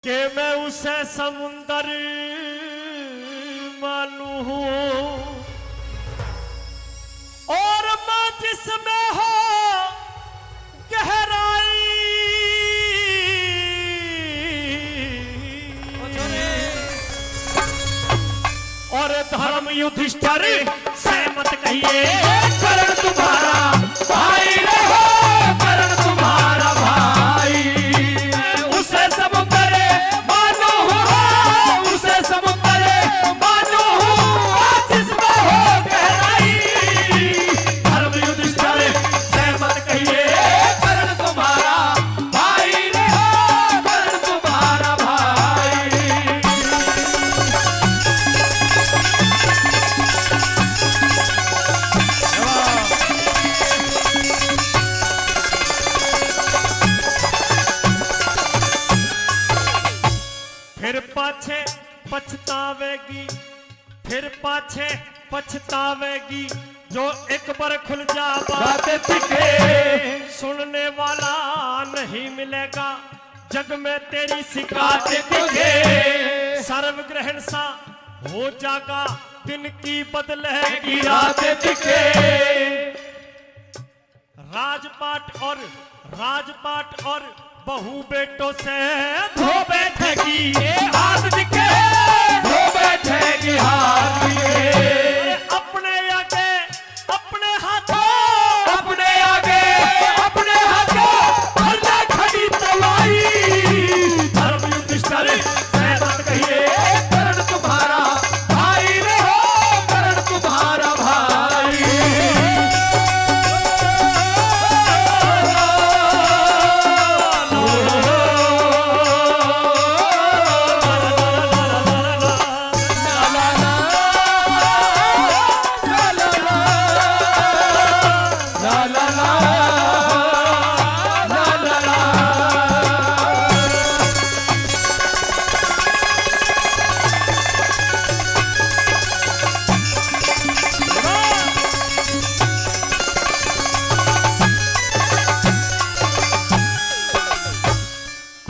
कि मैं उसे समुंदर मानू हूं और मैं जिसमें हो गहराई और धर्म युधिष्ठिर से मत कहिए कर्ण तुम्हारा भाई रे हो, कर्ण तुम्हारा भाई। उसे समुंदर मानो हो, उसे समुंदर मानो हो, जिसमें हो गहराई। धर्म युधिष्ठिर से मत कहिए कर्ण तुम्हारा भाई रे हो, कर्ण तुम्हारा भाई। फिर पाछे पछतावेगी, फिर पाछे पछतावेगी, जो एक बार खुल जा बातें तिखे। सुनने वाला नहीं मिलेगा जग में तेरी शिकायतें दिखे। सर्वग्रहण सा हो जागा दिन की बदलेगी रातें दिखे। राजपाट और बहु बेटों से धो बैठेगी ये हाथ दिखे, धो बैठेगी हाथ दिखे। अपने आगे अपने हाथों, अपने आगे अपने हाथों भरना खड़ी तलवारी। धर्म युधिष्ठिर से मत कहिए कर्ण तुम्हारा भाई रे हो, कर्ण तुम्हारा भाई।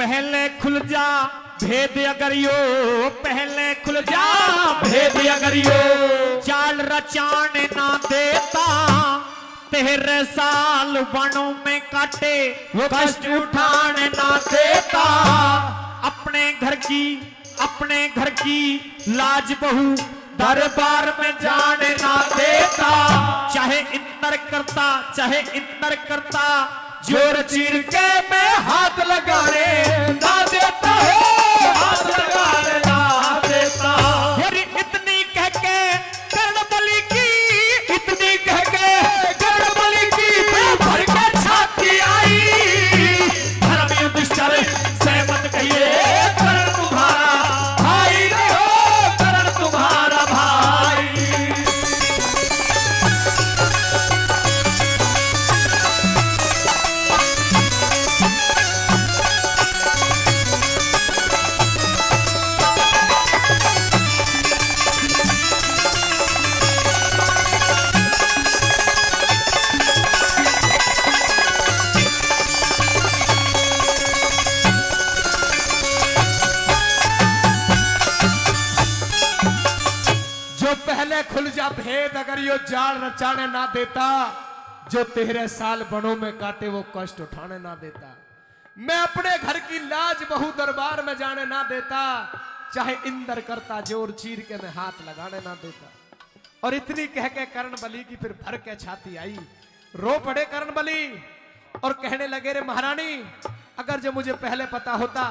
पहले खुल जा भेद अगर यो, पहले खुल जा भेद अगर यो, चाल रचाने ना देता तेरे साल वनों में काटे वो कष्ट उठाने ना देता। अपने घर की लाज बहू दरबार में जाने ना देता। चाहे इंदर करता जोर चीर के मैं हाथ लगाने ना देता है, हाथ लगाने ना देता। यारी इतनी कह के कर्ण बलि की, इतनी कह के कर्ण बलि की भर के छाती आई। धर्म युधिष्ठिर से मत कहिए कर्ण तुम्हारा भाई रे हो, कर्ण तुम्हारा भाई। पहले खुल जा भेद अगर यो जाल रचाने ना देता, जो तेरे साल बनों में काटे वो कष्ट उठाने ना देता। मैं अपने घर की लाज बहु दरबार में जाने ना देता। चाहे इंदर करता जोर चीर के मैं हाथ लगाने ना देता। और इतनी कह के कर्ण बलि की फिर भर के छाती आई। रो पड़े कर्ण बलि और कहने लगे रे महारानी, अगर जो मुझे पहले पता होता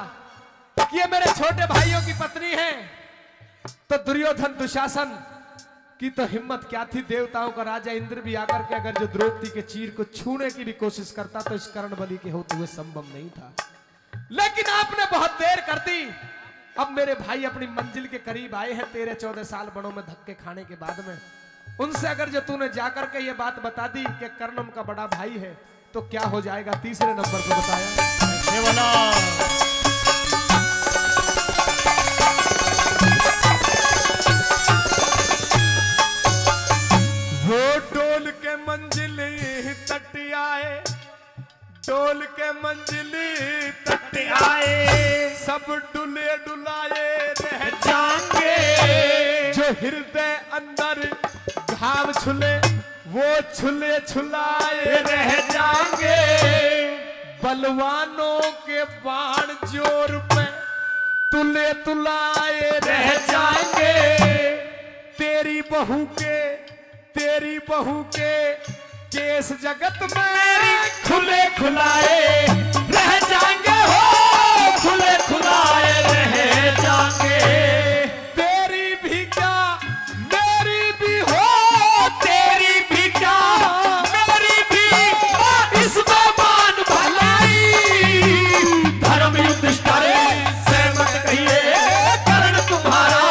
कि ये मेरे छोटे भाइयों की पत्नी है तो दुर्योधन दुशासन की तो हिम्मत क्या थी। देवताओं का राजा इंद्र भी आकर के अगर जो द्रौपदी के चीर को छूने की भी कोशिश करता तो इस कर्ण बलि के होते हुए संभव नहीं था। लेकिन आपने बहुत देर कर दी। अब मेरे भाई अपनी मंजिल के करीब आए हैं 13-14 साल बनों में धक्के खाने के बाद में। उनसे अगर जो तूने जाकर के ये बात बता दी कि कर्ण उनका बड़ा भाई है तो क्या हो जाएगा। तीसरे नंबर पर बताया वो डोल के मंजिल तट आए, डोल के मंजिली तट आए, सब डुल डुले डुलाए रह जाएंगे, जो हृदय अंदर घाव छुले वो छुले छुलाए रह जाएंगे, बलवानों के बाण जोर पे तुले तुलाए रह जाएंगे, तेरी बहू के केस जगत में खुले खुलाए रह जाएंगे, हो खुले खुलाए रह जाएंगे, तेरी भी क्या मेरी भी हो, तेरी भी क्या मेरी भी इसमें मान भलाई, धर्म युद्ध करे सहमत कहिए करण तुम्हारा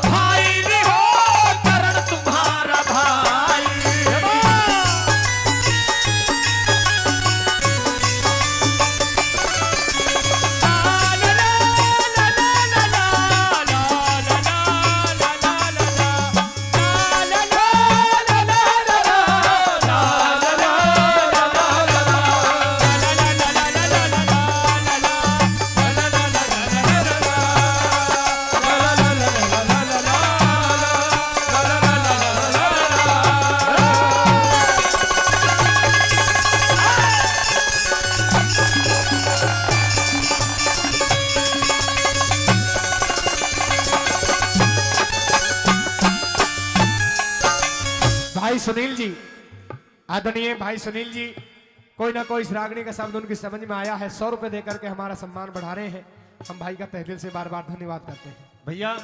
भाई नहीं हो, करण तुम्हारा भाई। भाई सुनील जी, आदरणीय भाई सुनील जी, कोई ना कोई श्रागणी का शब्द उनकी समझ में आया है, 100 रुपए देकर के हमारा सम्मान बढ़ा रहे हैं। हम भाई का तहे दिल से बार बार धन्यवाद करते हैं। भैया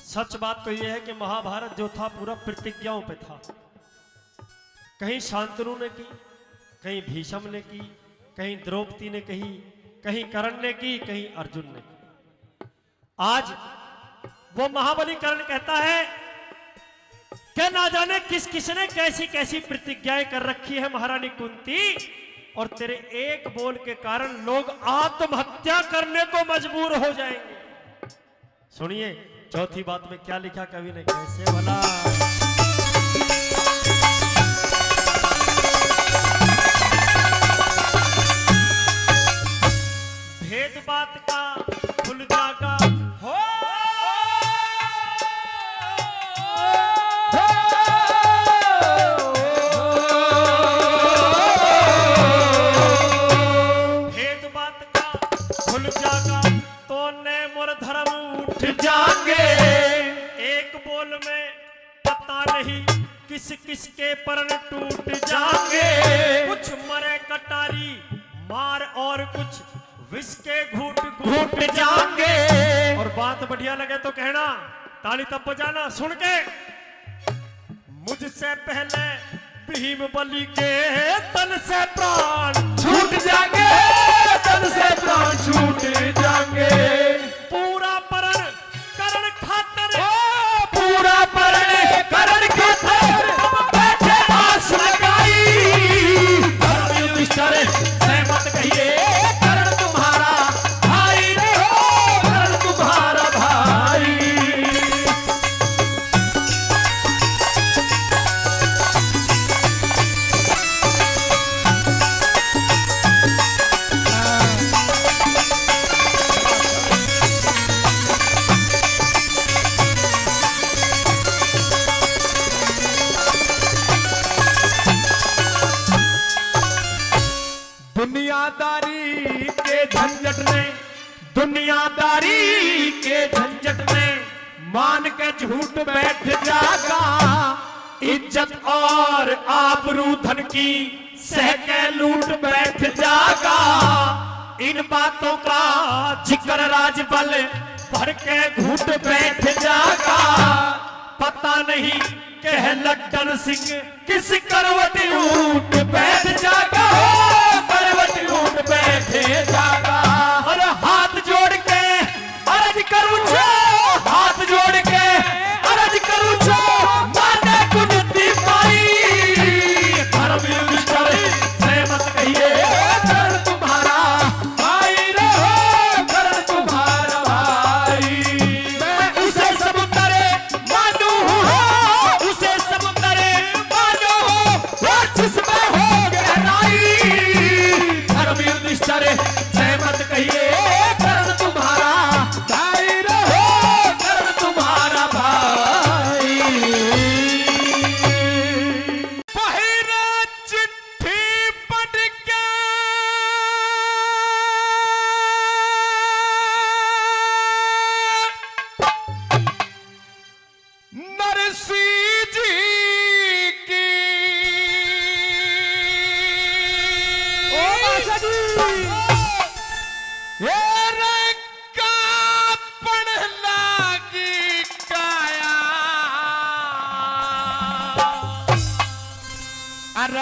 सच बात तो यह है कि महाभारत जो था पूरा प्रतिज्ञाओं पे था। कहीं शांतनु ने की, कहीं भीष्म ने की, कहीं द्रौपदी ने कही, कहीं कर्ण ने की, कहीं अर्जुन ने की। आज वो महाबली कर्ण कहता है कि ना जाने किस किसने कैसी कैसी प्रतिज्ञाएं कर रखी है महारानी कुंती, और तेरे एक बोल के कारण लोग आत्महत्या करने को मजबूर हो जाएंगे। सुनिए चौथी बात में क्या लिखा कवि ने, कैसे भला भेद बात का खुल जागा हो, एक बोल में पता नहीं किस किस के परण टूट जाएंगे, कुछ मरे कटारी मार और कुछ विष के घूट घूट जाएंगे। और बात बढ़िया लगे तो कहना, ताली तब बजाना। सुन के मुझसे पहले भीम बलि के तन से प्राण छूट जाएंगे, तन से प्राण छूट जाएंगे, पूरा परण करण खातर, पूरा परण करण खातर बैठे आस लगाई, धर्म युधिष्ठिर सहमत कहिए करण तुम्हारा भाई नहीं हो, करण तुम्हारा भाई। दुनियादारी के झंझट में, दुनियादारी के झंझट में मान के झूठ बैठ जागा, इज्जत और आबरू धन की सह के लूट बैठ जागा, इन बातों का जिक्र राजबल भर के घूट बैठ जागा, पता नहीं कह लड्डन सिंह किस करवट ऊट बैठ जागा, करवट ऊट बैठे जागा। और हाथ जोड़ के अर्ज करूं छो, हाथ जोड़ के अर्ज करूं छो, माने कुंती पाई, धर्म युधिष्ठिर सहमत कहिए करण तुम्हारा भाई रहो, करण तुम्हारा भाई। मैं उसे समुद्र मानू हूं, उसे समुद्र मानू हूं, जिसमें हो गहराई, धर्म युधिष्ठिर सहमत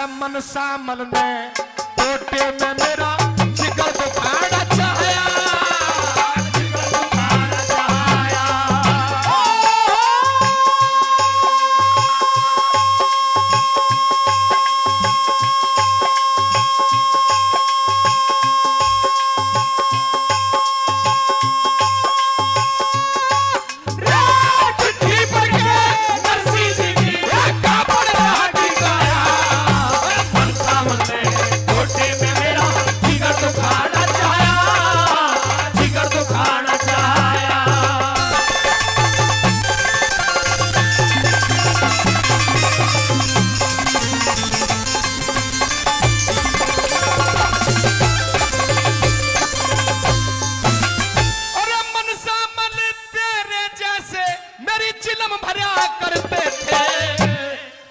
अरे मनसा मल ने टोटे में मेरा जिगर दुखाना चाहया, जिगर दुखाना चाहया।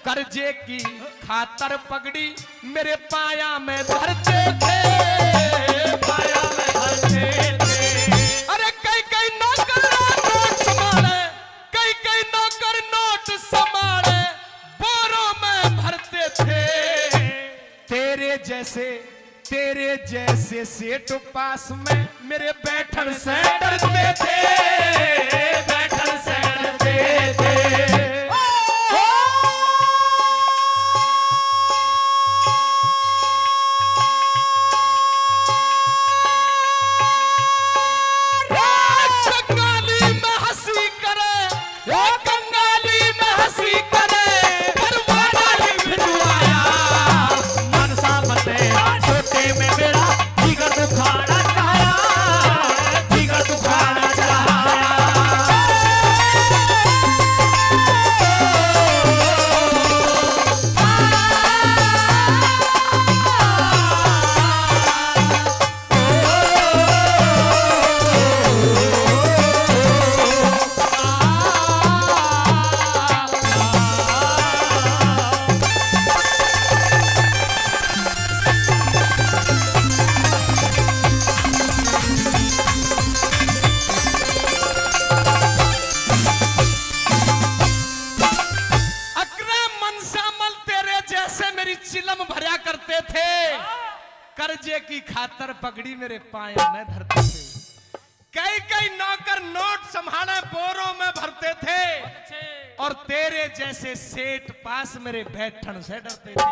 कर्जे की खातर पगड़ी मेरे पाया में धरते थे, पाया में धरते थे। अरे कई कई नौकर नोट संभाले, कई कई नौकर नोट संभाले, बोरों में भरते थे। तेरे जैसे सेठ पास में मेरे बैठन से डरते थे, बैठन से डरते थे। चिलम भरा करते थे, कर्जे की खातर पगड़ी मेरे पाया में धरते थे। कई कई नौकर नोट संभाले बोरों में भरते थे, और तेरे जैसे सेठ पास मेरे बैठन से डरते थे।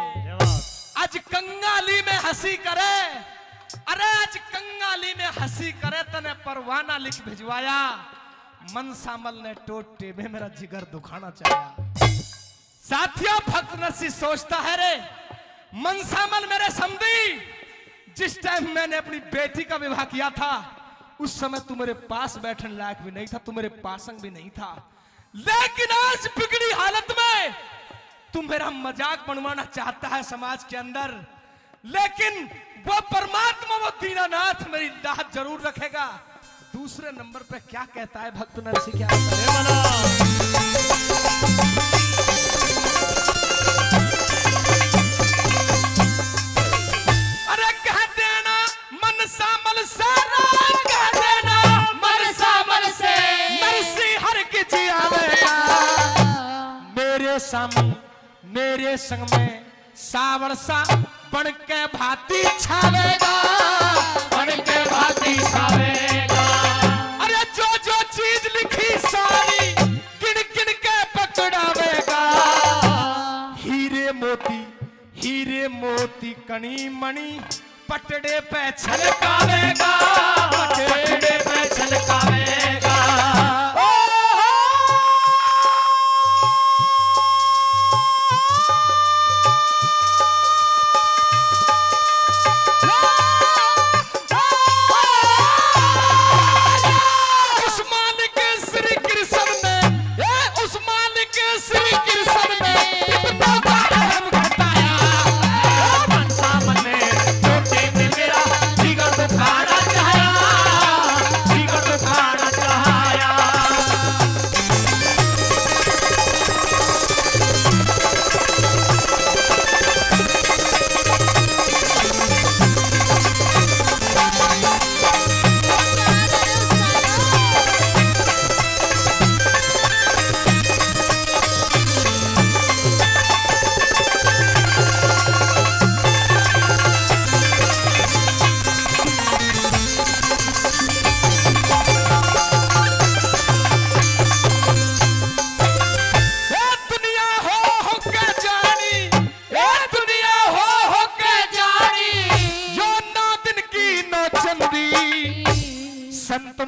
आज कंगाली में हंसी करे, अरे आज कंगाली में हंसी करे तने परवाना लिख भिजवाया, मनसामल ने टोटे में मेरा जिगर दुखाना चाहा। साथियों, भक्त नरसी सोचता है रे, मनसामल मेरे समधी, जिस टाइम मैंने अपनी बेटी का विवाह किया था उस समय तू मेरे पास बैठने लायक भी नहीं था, तू मेरे पासंग भी नहीं था, लेकिन आज बिगड़ी हालत में तू मेरा मजाक बनवाना चाहता है समाज के अंदर, लेकिन वो परमात्मा, वो दीनानाथ मेरी लाज जरूर रखेगा। दूसरे नंबर पे क्या कहता है भक्त नरसी, क्या कहता है? अरे कह देना मनसामल से, कह देना मनसामल से, नरसी हर की जियावेगा मेरे संग में सावर सा बन के भांति छावेगा, बन के भांति छावेगा। अरे जो जो चीज लिखी सारी गिन गिन के पकड़ावेगा, हीरे मोती कणी मणि पटड़े पे छलकावेगा, पटड़े पे छलकावेगा।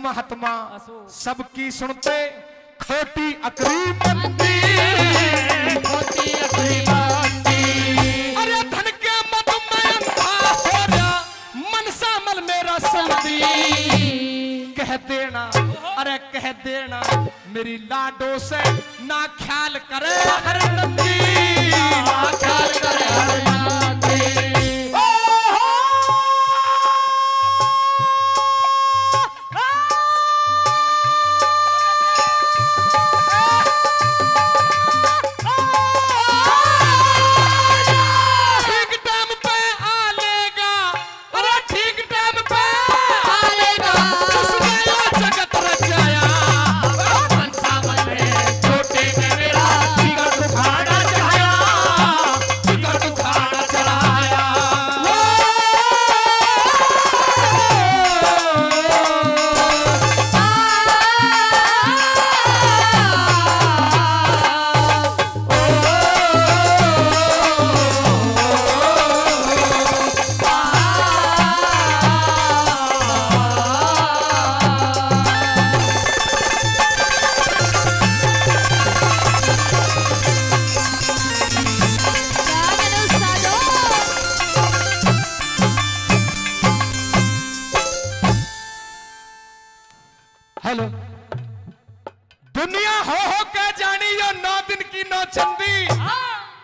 महात्मा सबकी सुनते खोटी अकरीमंदी, खोटी अकरीमंदी। अरे धन के मद में अंधा हो जा, मनसा मल मेरा समझी। कह देना, अरे कह देना मेरी लाडो से ना ख्याल करे हर नंदी, ना ख्याल करे हर नंदी। हेलो, दुनिया हो के जानी यो 9 दिन की 9 चंदी,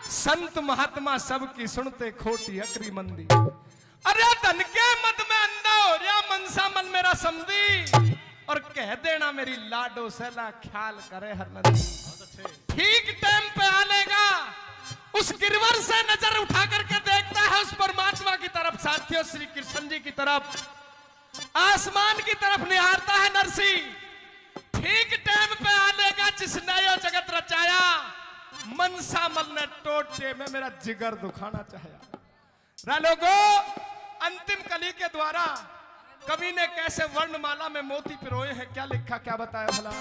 संत महात्मा सबकी सुनते खोटी अकरीमंदी। अरे धन के मद में अंधा हो रहा मनसा मन मेरा समझी, और कह देना मेरी लाडो सला ख्याल करे हर नंदी। ठीक टाइम पे आलेगा, उस गिरवर से नजर उठा करके देखता है उस परमात्मा की तरफ, साथियों श्री कृष्ण जी की तरफ, आसमान की तरफ निहारता है नरसी। ठीक टाइम पे आलेगा जिसने यो जगत रचाया, मनसा मल ने टोटे में मेरा जिगर दुखाना चाहा। लोगों, अंतिम कली के द्वारा कवि ने कैसे वर्णमाला में मोती पिरोए हैं, क्या लिखा, क्या बताया भला।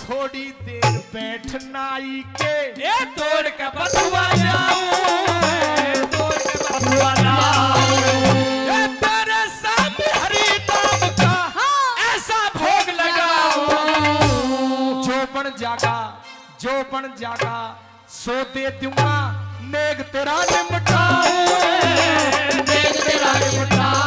थोड़ी देर बैठनाई के ये तोड़ के बथुआ जाऊं, तोड़ के बथुआ जाऊं। ये तेरे सामने हरि नाम का ऐसा भोग लगाऊं, जो बन जागा सो दे दूंगा, नेग तेरा निमटाऊं, नेग तेरा निमटाऊं।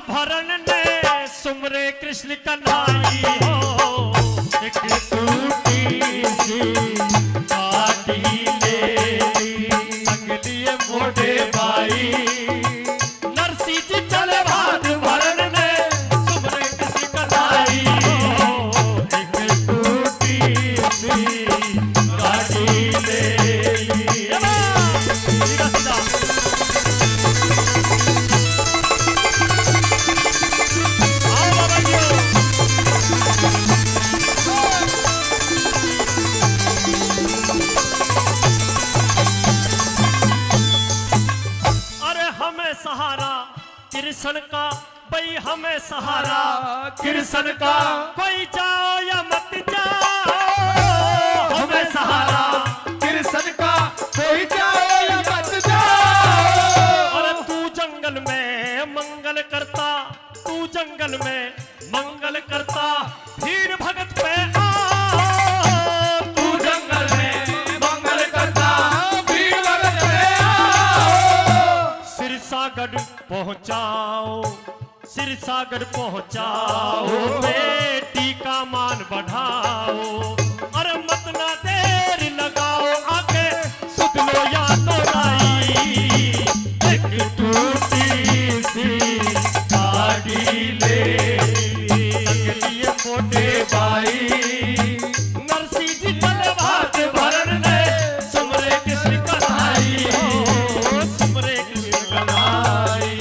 भरण ने सुमरे कृष्ण कन्हाई हो, एक टूटी सी काटी ले संग लिए मोटे भाई। नरसी जी चले भात भरण ने सुमरे कृष्ण कन्हाई हो, एक टूटी सी काटी ले। सहारा कृष्ण का, भाई हमें सहारा कृष्ण का। कोई जाओ या मत जाओ हमें सहारा कृष्ण का, कोई जाओ या मत जाओ। और तू जंगल में मंगल करता, तू जंगल में मंगल करता, भीड़ भगत पे आ, तू जंगल में मंगल करता, भीड़ भगत पे आओ। सिरसागढ़ पहुंचाओ, सिरसागढ़ पहुंचाओ, बेटी का मान बढ़ाओ, और मत ना देर लगाओ, आके सुध लो या तो राई, एक टूटी सी गाड़ी ले सकलिए मोटे भाई, नरसी जी चल भात भरन ले, सुमरे कृष्ण कन्हाई हो, सुमरे कृष्ण कन्हाई।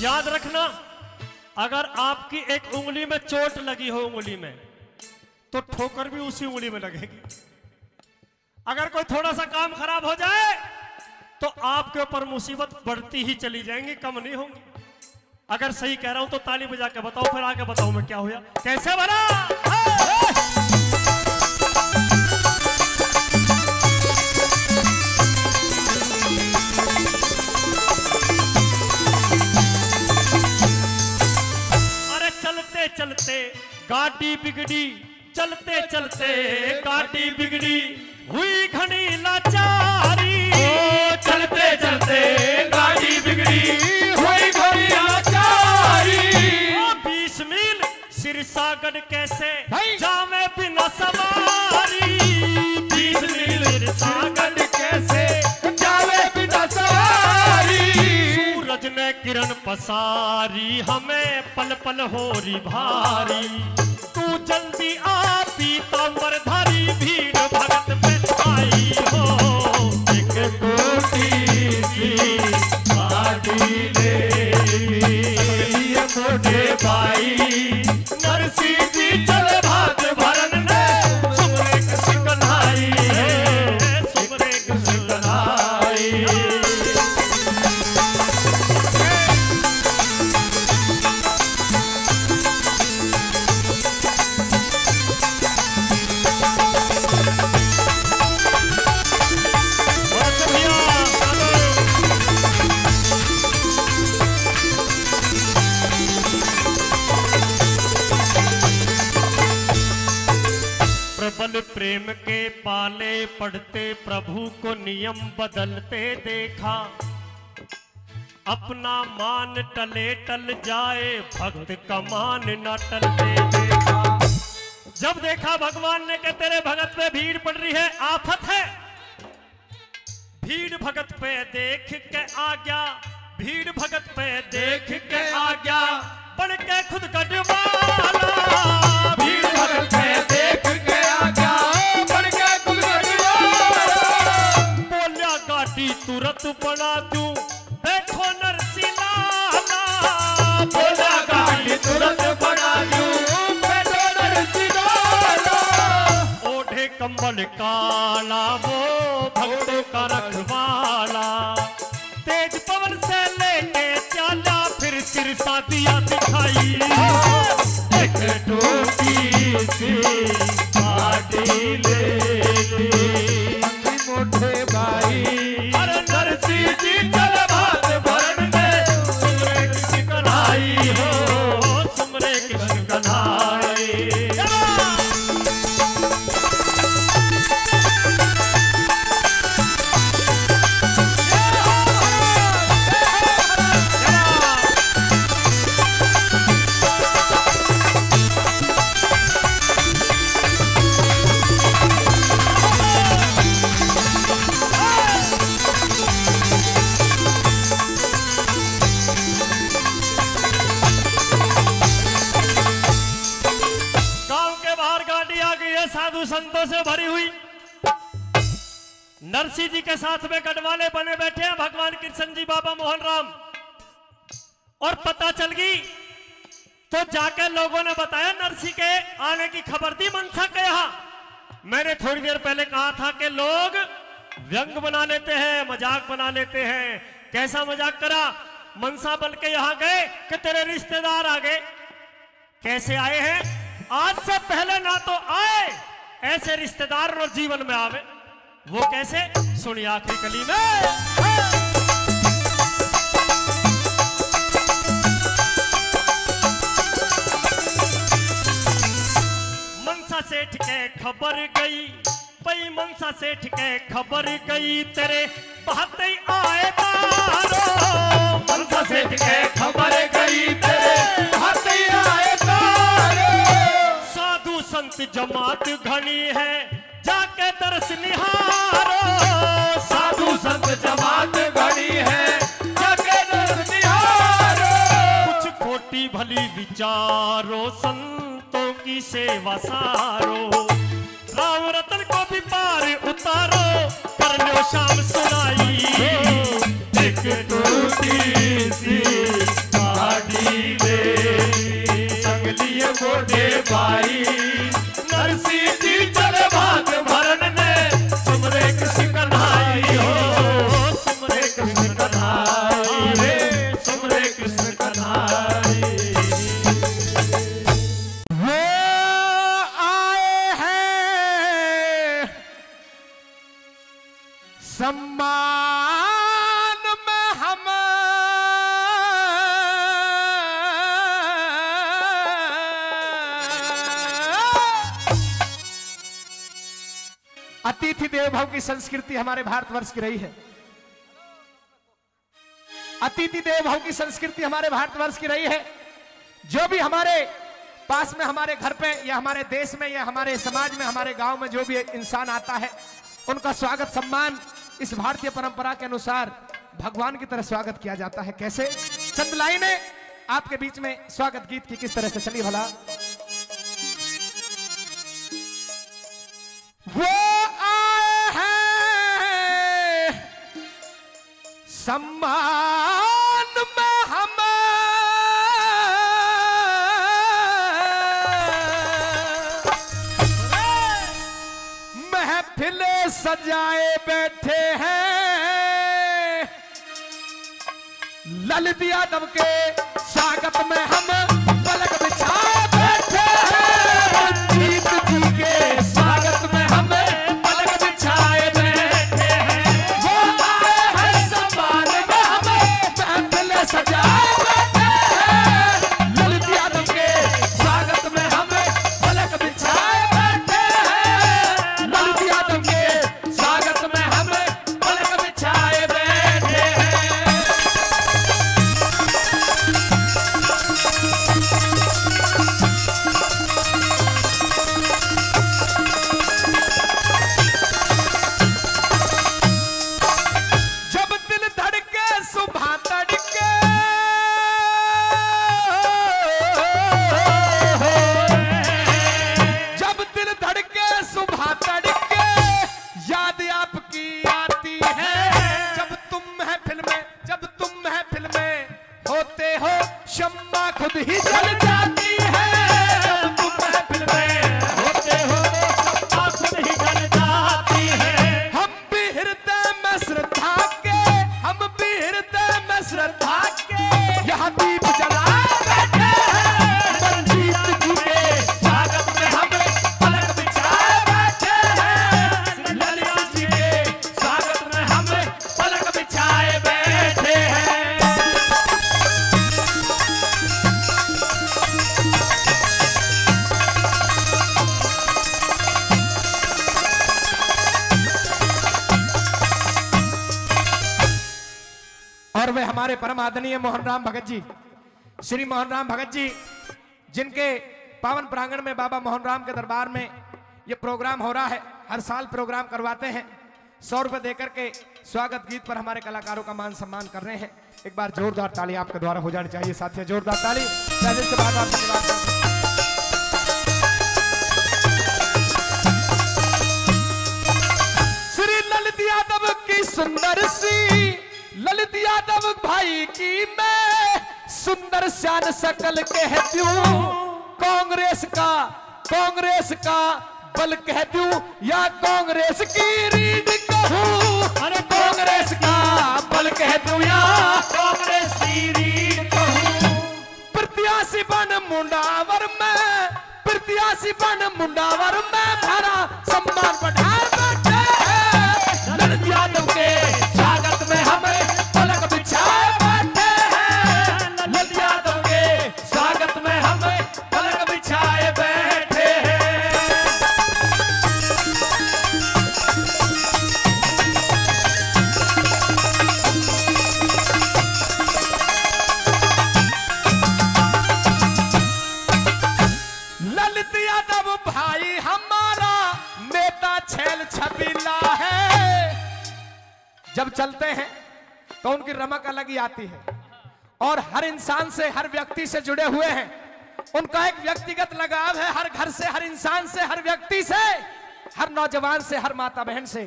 याद रखना, अगर आपकी एक उंगली में चोट लगी हो उंगली में, तो ठोकर भी उसी उंगली में लगेगी। अगर कोई थोड़ा सा काम खराब हो जाए तो आपके ऊपर मुसीबत बढ़ती ही चली जाएंगी, कम नहीं होंगी। अगर सही कह रहा हूं तो ताली बजा के बताओ, फिर आगे बताओ मैं क्या हुआ, कैसे बना। चलते चलते गाड़ी बिगड़ी, चलते चलते गाड़ी बिगड़ी, हुई घनी लाचारी, चलते चलते गाड़ी बिगड़ी, हुई घनी लाचारी। 20 मील सिरसागढ़ कैसे भाई। जावे बिना सवारी, 20 मील सिरसागढ़ कैसे जावे बिना सवारी। सूरज ने किरण पसारी, हमें पल पल हो रही भारी, तू जल्दी आ पीतांबर धारी, भीड़ भगत पे आई हो, एक टूटी सी गाड़ी ले सकलिए मोटे भाई, नरसी जी चल भात भरन ले, सुमरे कृष्ण कन्हाई, सुमरे कृष्ण कन्हाई। प्रबल प्रेम के पाले पढ़ते, प्रभु को नियम बदलते देखा, अपना मान टले टल जाए, भक्त का मान न टलते देखा। जब देखा भगवान ने कि तेरे भगत पे भीड़ पड़ रही है, आफत है, भीड़ भगत पे देख के आ गया, भीड़ भगत पे देख के आ गया, बढ़ के खुद गढ़वाला, भीड़ भगत पे देख के आ गया, बढ़ के खुद गढ़वाला। बोलिया गाड़ी तुरंत बना दूं, देखो नरसी लाला, बोला गाड़ी तुरंत बना दूं, देखो नरसी लाला। ओढ़े कंबल काला वो भक्तों का रखवाला, तेज पवन से लेके चला, फिर सिरसा दिया दिखाई, एक टूटी सी गाड़ी ले मोटे भाई, अरे नरसी जी चल भात भरन ले, सुमरे कृष्ण कन्हाई हो, सुमरे कृष्ण कन्हाई। साधु संतों से भरी हुई नरसिंह जी के साथ में गढ़वाले बने बैठे हैं भगवान कृष्ण जी बाबा मोहन राम। और पता चल गई तो जाकर लोगों ने बताया नरसिंह के आने की खबर दी मनसा के यहाँ। मैंने थोड़ी देर पहले कहा था कि लोग व्यंग बना लेते हैं, मजाक बना लेते हैं। कैसा मजाक करा, मनसा बन के यहाँ गए कि तेरे रिश्तेदार आ गए। कैसे आए हैं? आज से पहले ना तो आए ऐसे रिश्तेदार और जीवन में आवे। वो कैसे, सुनिए आखिरी कली में। मनसा सेठ के खबर गई भाई, मनसा सेठ के खबर गई तेरे बहते आए तारो। मनसा सेठ के खबर गई तेरे बहते आए तारो। साधु संत जमात घनी है जाके दर्श निहारो। साधु संत जमात घनी है जाके दर्श निहारो। कुछ खोटी भली विचारो संतों की सेवा सारो। राम रतन को भी पार उतारो कर लो शाम सुनाई। एक टूटी सी गाड़ी रे संगली मोटे भाई। नरसिंह जी चले भाग भरन ने सुमरे कृष्ण कन्हाई हो। सुमरे कृष्ण कन्हाई रे सुमरे कृष्ण कन्हाई। सम्मान में हम अतिथि देव भव की संस्कृति हमारे भारतवर्ष की रही है। अतिथि देव भव की संस्कृति हमारे भारतवर्ष की रही है। जो भी हमारे पास में, हमारे घर पे या हमारे देश में या हमारे समाज में, हमारे गांव में जो भी इंसान आता है, उनका स्वागत सम्मान इस भारतीय परंपरा के अनुसार भगवान की तरह स्वागत किया जाता है। कैसे? चंद लाइनें आपके बीच में स्वागत गीत की किस तरह से चली भला। वो आए हैं सम्मान में हम महफिले सजाए बैठे हैं। ललित यादव के स्वागत में हम पलक बिछाए बैठे हैं। रंजीत जी के स्वागत में हम पलक बिछाए बैठे हैं। वो आए हैं सम्मान में हम महफिले सजाए बैठे हैं। ललित यादव के स्वागत में हम पलक बिछाए बैठे हैं। ललित यादव के स्वागत में हम पलक बिछाए बैठे हैं। जब दिल धड़के सुबह तड़के, जब दिल धड़के सुबह तड़के, याद आपकी आती है। जब तुम महफिल में, जब तुम महफिल में होते हो, शम्मा खुद ही जल जाती है। जब तुम महफिल में होते हो, शम्मा खुद ही जल जाती है। हम भी हृदय में श्रद्धा के, हम भी हृदय में श्रद्धा के यहाँ दीप जलाए बैठे हैं। रंजीत जी के स्वागत में हम पलक बिछाए बैठे हैं। ललित जी के स्वागत में हम पलक बिछाए बैठे हैं। और वे हमारे परम आदरणीय मोहन राम भगत जी, श्री मोहन राम भगत जी, जिनके पावन प्रांगण में बाबा मोहन राम के दरबार में ये प्रोग्राम हो रहा है। हर साल प्रोग्राम करवाते हैं। 100 रुपए देकर के स्वागत गीत पर हमारे कलाकारों का मान सम्मान कर रहे हैं। एक बार जोरदार ताली आपके द्वारा हो जानी चाहिए साथियों, जोरदार ताली। पहले से बात आप धन्यवाद। सुंदर सी ललित यादव भाई की मैं सुंदर श्यान सकल कह दूं, कांग्रेस का बल कह दूं या कांग्रेस की रीढ़ कहूं। अरे कांग्रेस का बल कह दूं या कांग्रेस की रीढ़ कहूं। प्रत्याशी बन मुंडावर में, प्रत्याशी बन मुंडावर में भरा सम्मान बढ़ार बैठे हैं। ललित यादव के स्वागत में हमें पलक बिछाए बैठे हैं। ललित यादव के स्वागत में हमें पलक बिछाए बैठे हैं। ललित यादव भाई हमारा नेता छैल छबीला है। जब चलते हैं तो उनकी रमक अलग ही आती है और हर इंसान से, हर व्यक्ति से जुड़े हुए हैं। उनका एक व्यक्तिगत लगाव है हर घर से, हर इंसान से, हर व्यक्ति से, हर नौजवान से, हर माता बहन से।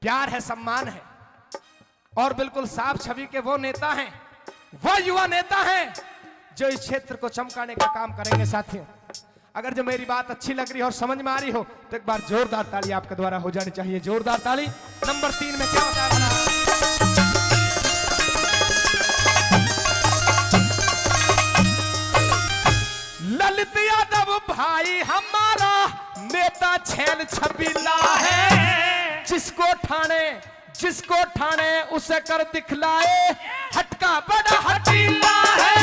प्यार है, सम्मान है और बिल्कुल साफ छवि के वो नेता हैं, वो युवा नेता हैं जो इस क्षेत्र को चमकाने का काम करेंगे। साथियों, अगर जो मेरी बात अच्छी लग रही हो और समझ में आ रही हो तो एक बार जोरदार ताली आपके द्वारा हो जानी चाहिए। जोरदार ताली। नंबर 3 में क्या बता रहा है? ललित यादव भाई हमारा नेता छैल छबीला है। जिसको ठाणे उसे कर दिखलाए, हटका बड़ा हटीला है।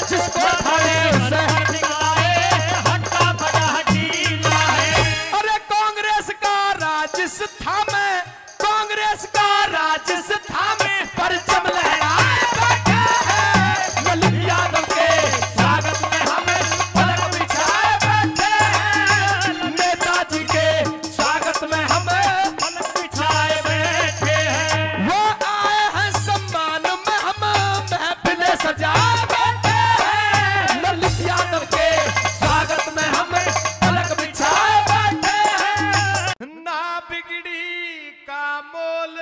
जिसको ठाणे उसे कर दिखलाए, हटका बड़ा हटीला है। अरे कांग्रेस का राजस्थान में, कांग्रेस का राजस्थान में परचम लहराए बैठे हैं। ललित यादव के स्वागत में हमें पलक बिछाए बैठे हैं। नेताजी के स्वागत में हमें पलक बिछाए बैठे हैं। वो आए हैं सम्मान में, हम महफिलें सजाए बैठे हैं। ललित यादव के स्वागत में हमें पलक बिछाए बैठे हैं। ना बिगड़ी का मोल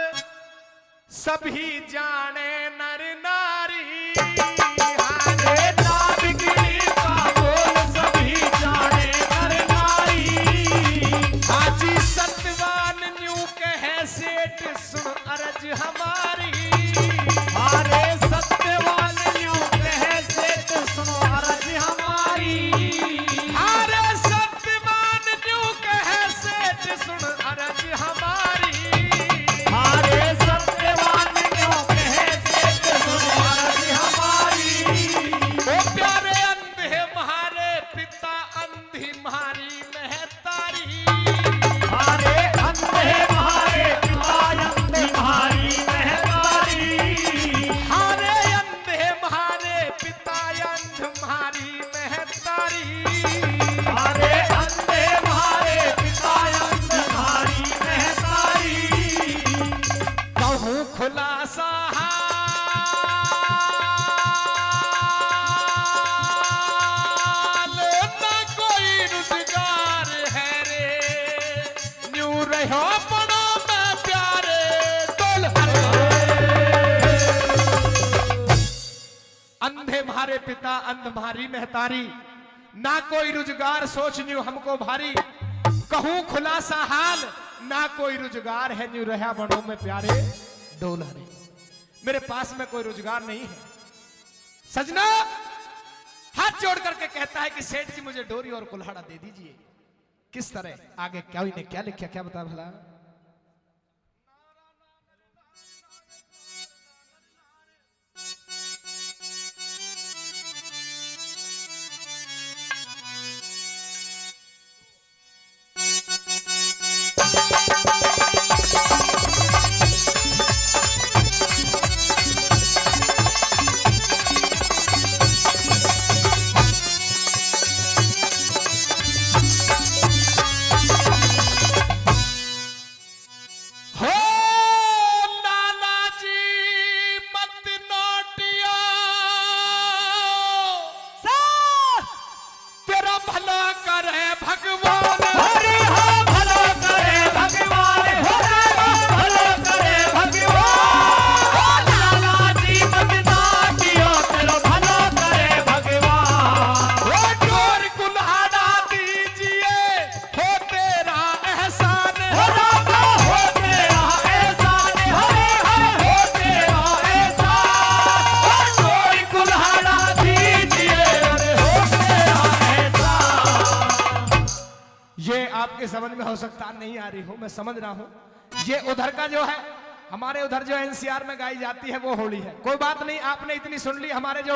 सभी जाने नर नारी। अरे ना बिगड़ी का बोल सभी जाने नर नारी। हाजी सत्यवान न्यू कहे सेठ सुन अर्ज हमारी। अरे सत्यवान न्यू कहे सेठ सुनो अर्ज हमारी। अरे सत्यवान न्यू कहे सेठ सुन अर्ज हमारी। अरे सत्यवान न्यू कहे सेठ सुनो अर्ज हमारी। ओ प्यारे अंधे म्हारे पिता अंधी म्हारी महतारी। अरे अंधे हमारे पिता अंधे हमारी महतारी। अरे अंधे म्हारे पिता अंध म्हारी महतारी। अरे अंधे हमारे पिता अंधे हमारी महतारी। कहूँ खुलासा हाल, न कोई रोजगार है रे, न्यू रहो पड़ो में प्यारे डोल। अंधे म्हारे पिता अंध म्हारी महतारी, ना कोई रोजगार सोच न्यू हमको भारी। कहूँ खुलासा हाल, ना कोई रोजगार है न्यू रहा बड़ों में प्यारे डोल हरे। मेरे पास में कोई रोजगार नहीं है। सजना हाथ जोड़ करके कहता है कि सेठ जी मुझे डोरी और कुल्हाड़ा दे दीजिए। किस तरह आगे क्या ने क्या लिखा, क्या बता भला? आपके समझ में हो सकता नहीं आ रही हो, मैं समझ रहा हूं। ये उधर का जो है, हमारे उधर जो एनसीआर में गाई जाती है वो होली है। कोई बात नहीं, आपने इतनी सुन ली। हमारे जो